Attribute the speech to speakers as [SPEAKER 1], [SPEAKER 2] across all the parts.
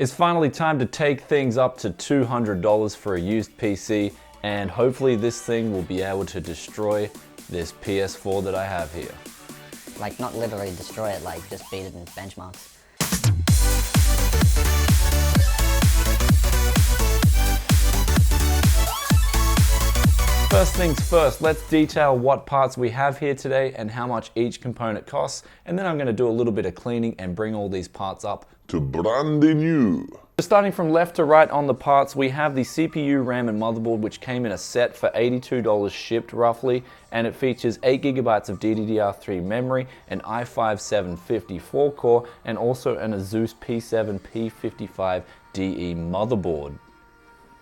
[SPEAKER 1] It's finally time to take things up to $200 for a used PC, and hopefully this thing will be able to destroy this PS4 that I have here.
[SPEAKER 2] Like, not literally destroy it, like just beat it in benchmarks.
[SPEAKER 1] First things first, let's detail what parts we have here today and how much each component costs, and then I'm going to do a little bit of cleaning and bring all these parts up to brand new. So starting from left to right on the parts, we have the CPU, RAM and motherboard, which came in a set for $82 shipped roughly, and it features 8GB of DDR3 memory, an i5-750 4-core, and also an Asus P7 P55DE motherboard.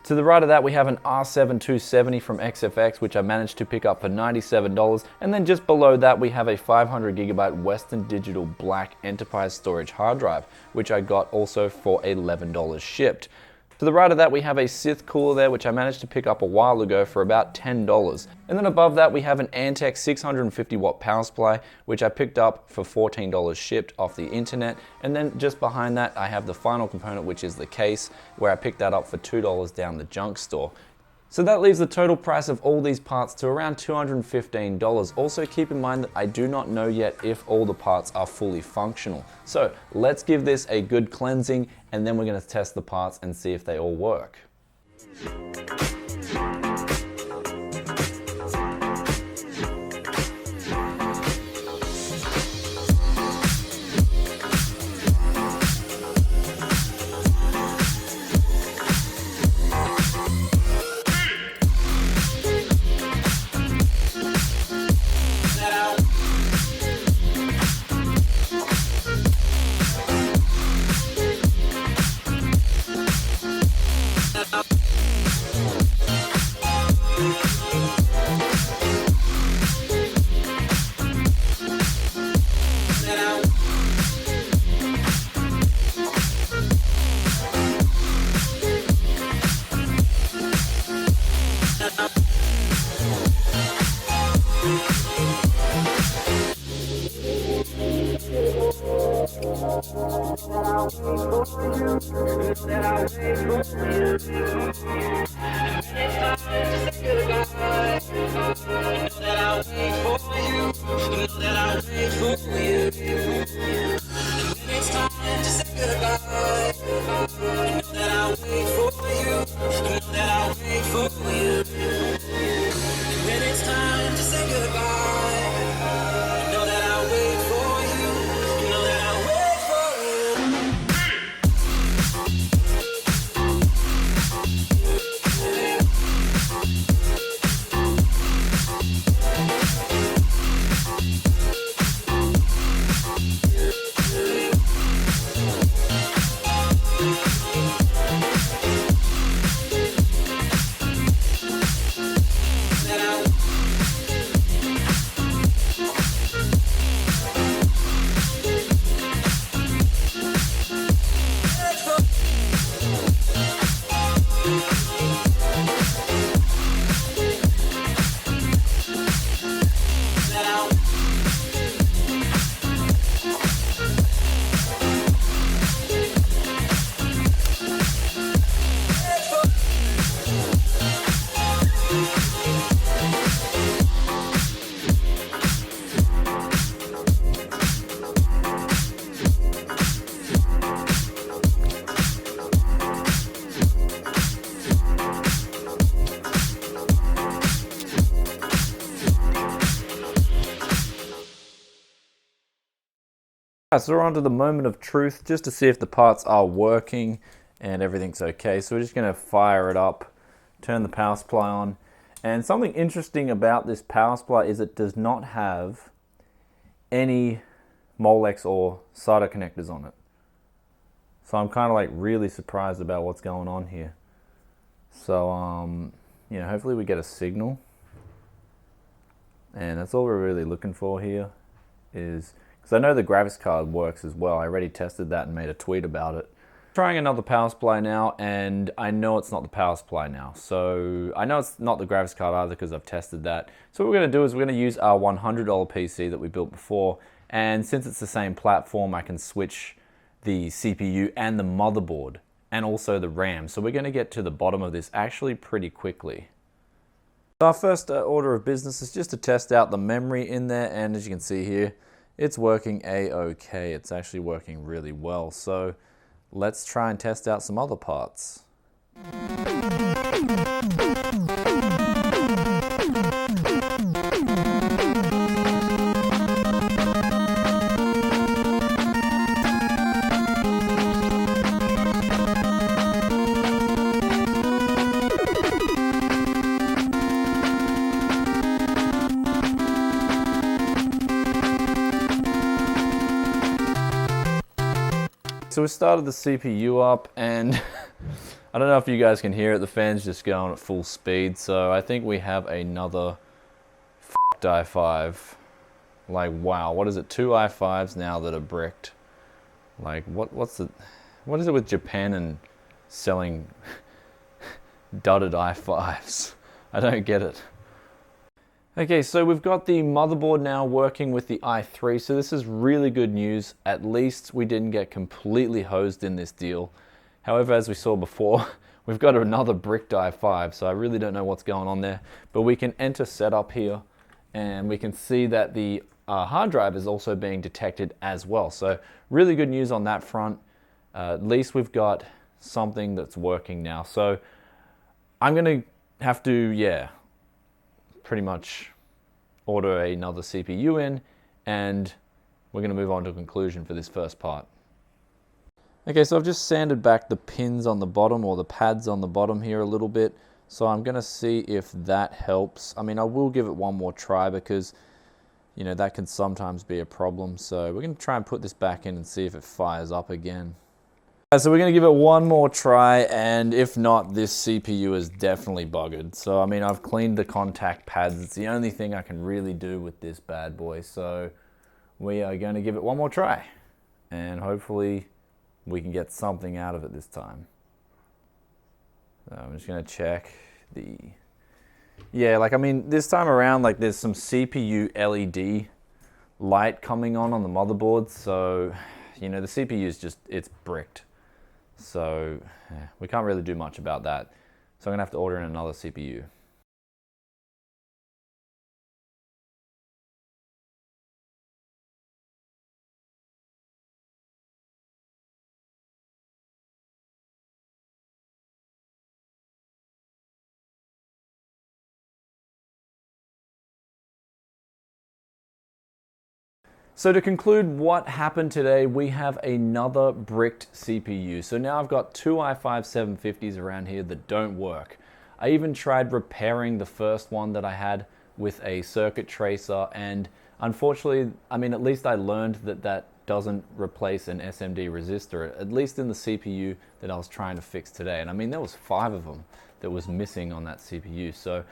[SPEAKER 1] To the right of that, we have an R7 270 from XFX, which I managed to pick up for $97. And then just below that, we have a 500GB Western Digital Black Enterprise Storage hard drive, which I got also for $11 shipped. To the right of that, we have a Sith cooler there, which I managed to pick up a while ago for about $10. And then above that, we have an Antec 650 watt power supply, which I picked up for $14 shipped off the internet. And then just behind that, I have the final component, which is the case, where I picked that up for $2 down the junk store. So that leaves the total price of all these parts to around $215. Also keep in mind that I do not know yet if all the parts are fully functional. So let's give this a good cleansing, and then we're going to test the parts and see if they all work. Alright, so we're on to the moment of truth, just to see if the parts are working and everything's okay. So we're just going to fire it up, turn the power supply on. And something interesting about this power supply is it does not have any Molex or SATA connectors on it. So I'm kind of like really surprised about what's going on here. So, you know, hopefully we get a signal. And that's all we're really looking for here is... because I know the graphics card works as well. I already tested that and made a tweet about it. Trying another power supply now, and I know it's not the power supply now. So I know it's not the graphics card either because I've tested that. So what we're going to do is we're going to use our $100 PC that we built before, and since it's the same platform, I can switch the CPU and the motherboard and also the RAM. So we're going to get to the bottom of this actually pretty quickly. So our first order of business is just to test out the memory in there, and as you can see here, it's working a-okay. It's actually working really well. So let's try and test out some other parts. So we started the CPU up, and I don't know if you guys can hear it, the fan's just going at full speed, so I think we have another i5. Like, wow, what is it, 2 i5s now that are bricked? Like, what is it with Japan and selling dudded i5s? I don't get it. Okay, so we've got the motherboard now working with the i3, so this is really good news. At least we didn't get completely hosed in this deal. However, as we saw before, we've got another bricked i5, so I really don't know what's going on there. But we can enter setup here, and we can see that the hard drive is also being detected as well. So really good news on that front. At least we've got something that's working now. So I'm gonna have to, pretty much order another CPU in, and we're going to move on to a conclusion for this first part. Okay, so I've just sanded back the pins on the bottom, or the pads on the bottom here a little bit, so I'm going to see if that helps. I mean, I will give it one more try because, you know, that can sometimes be a problem. So we're going to try and put this back in and see if it fires up again. So we're going to give it one more try, and if not, this CPU is definitely buggered. So I mean, I've cleaned the contact pads. It's the only thing I can really do with this bad boy. So we are going to give it one more try, and hopefully we can get something out of it this time. So I'm just going to check the... Yeah, like, I mean, this time around, like, there's some CPU LED light coming on the motherboard. So, you know, the CPU is just, it's bricked. So we can't really do much about that. So I'm gonna have to order in another CPU. So to conclude what happened today, we have another bricked CPU. So now I've got 2 i5 750s around here that don't work. I even tried repairing the first one that I had with a circuit tracer, and unfortunately, I mean, at least I learned that that doesn't replace an SMD resistor, at least in the CPU that I was trying to fix today. And I mean, there was 5 of them that was missing on that CPU. So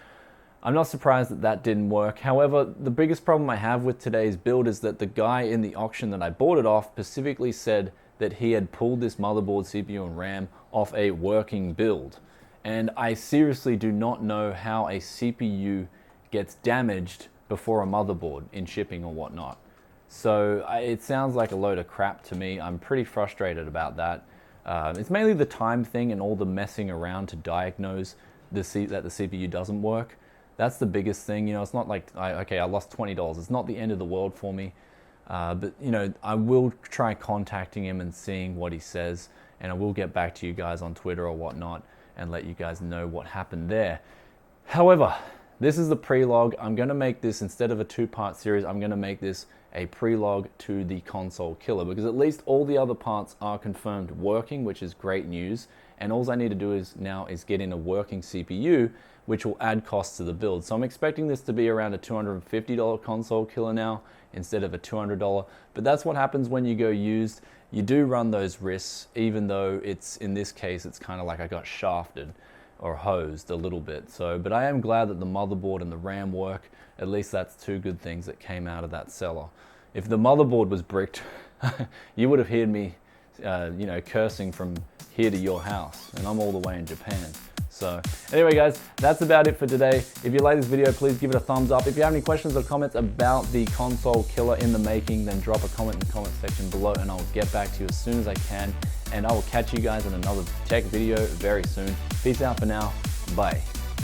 [SPEAKER 1] I'm not surprised that that didn't work. However, the biggest problem I have with today's build is that the guy in the auction that I bought it off specifically said that he had pulled this motherboard, CPU, and RAM off a working build. And I seriously do not know how a CPU gets damaged before a motherboard in shipping or whatnot. So it sounds like a load of crap to me. I'm pretty frustrated about that. It's mainly the time thing and all the messing around to diagnose that the CPU doesn't work. That's the biggest thing. You know, it's not like, okay, I lost $20. It's not the end of the world for me. But, you know, I will try contacting him and seeing what he says, and I will get back to you guys on Twitter or whatnot and let you guys know what happened there. However, this is the prelogue. I'm going to make this, instead of a 2-part series, I'm going to make this a prelogue to the console killer, because at least all the other parts are confirmed working, which is great news. And all I need to do now is get in a working CPU, which will add costs to the build. So I'm expecting this to be around a $250 console killer now instead of a $200. But that's what happens when you go used. You do run those risks, even though it's, in this case, it's kind of like I got shafted or hosed a little bit. So, but I am glad that the motherboard and the RAM work. At least that's 2 good things that came out of that seller. If the motherboard was bricked, you would have heard me, you know, cursing from here to your house, and I'm all the way in Japan. So anyway guys, that's about it for today. If you like this video, please give it a thumbs up. If you have any questions or comments about the console killer in the making, then drop a comment in the comment section below and I'll get back to you as soon as I can. And I will catch you guys in another tech video very soon. Peace out for now. Bye.